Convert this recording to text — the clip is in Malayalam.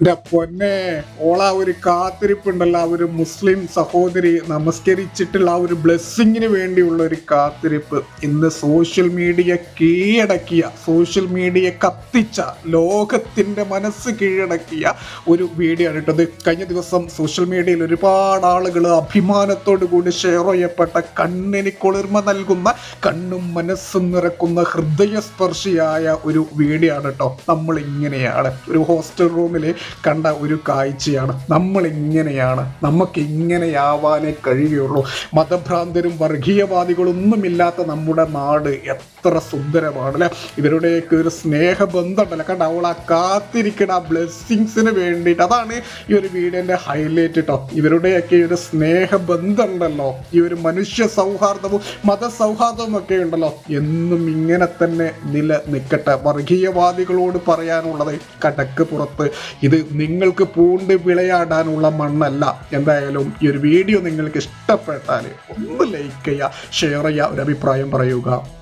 എന്റെ പൊന്നെ, ഓളാ ഒരു കാത്തിരിപ്പുണ്ടല്ലോ, ആ ഒരു മുസ്ലിം സഹോദരി നമസ്കരിച്ചിട്ടുള്ള ആ ഒരു ബ്ലെസ്സിങ്ങിന് വേണ്ടിയുള്ള ഒരു കാത്തിരിപ്പ് ഇന്ന് സോഷ്യൽ മീഡിയ കീഴടക്കിയ, സോഷ്യൽ മീഡിയ കത്തിച്ച, ലോകത്തിന്റെ മനസ്സ് കീഴടക്കിയ ഒരു വീഡിയോ ആണ് കേട്ടത്. കഴിഞ്ഞ ദിവസം സോഷ്യൽ മീഡിയയിൽ ഒരുപാട് ആളുകൾ അഭിമാനത്തോടു കൂടി ഷെയർ ചെയ്യപ്പെട്ട, കണ്ണിന് കുളിർമ നൽകുന്ന, കണ്ണും മനസ്സും നിറക്കുന്ന ഹൃദയസ്പർശിയായ ഒരു വീഡിയോ ആണ് കേട്ടോ. നമ്മൾ ഇങ്ങനെയാണ് ഒരു ഹോസ്റ്റൽ റൂമിൽ കണ്ട ഒരു കാഴ്ചയാണ്. നമ്മൾ ഇങ്ങനെയാണ്, നമുക്ക് ഇങ്ങനെയാവാനേ കഴിയുള്ളൂ. മതഭ്രാന്തരും വർഗീയവാദികളൊന്നുമില്ലാത്ത നമ്മുടെ നാട് എത്ര സുന്ദരമാണ് അല്ലെ. ഇവരുടെയൊക്കെ ഒരു സ്നേഹബന്ധമുണ്ടല്ലോ, കണ്ട അവൾ ആ കാത്തിരിക്കണ ആ ബ്ലെസ്സിങ്സിന് വേണ്ടിയിട്ട്. അതാണ് ഈ ഒരു വീഡിയോന്റെ ഹൈലൈറ്റ് കേട്ടോ. ഇവരുടെയൊക്കെ ഒരു സ്നേഹബന്ധം ഉണ്ടല്ലോ, ഈ ഒരു മനുഷ്യ സൗഹാർദ്ദവും മതസൗഹാർദ്ദവും ഒക്കെ ഉണ്ടല്ലോ, എന്നും ഇങ്ങനെ തന്നെ നിലനിൽക്കട്ടെ. വർഗീയവാദികളോട് പറയാനുള്ളത്, കടക്ക് പുറത്ത് ഇത് നിങ്ങൾക്ക് പൂണ്ട് വിളയാടാനുള്ള മണ്ണല്ല. എന്തായാലും ഈ ഒരു വീഡിയോ നിങ്ങൾക്ക് ഇഷ്ടപ്പെട്ടാൽ ഒന്ന് ലൈക്ക് ചെയ്യുക, ഷെയർ ചെയ്യുക, ഒരു അഭിപ്രായം പറയുക.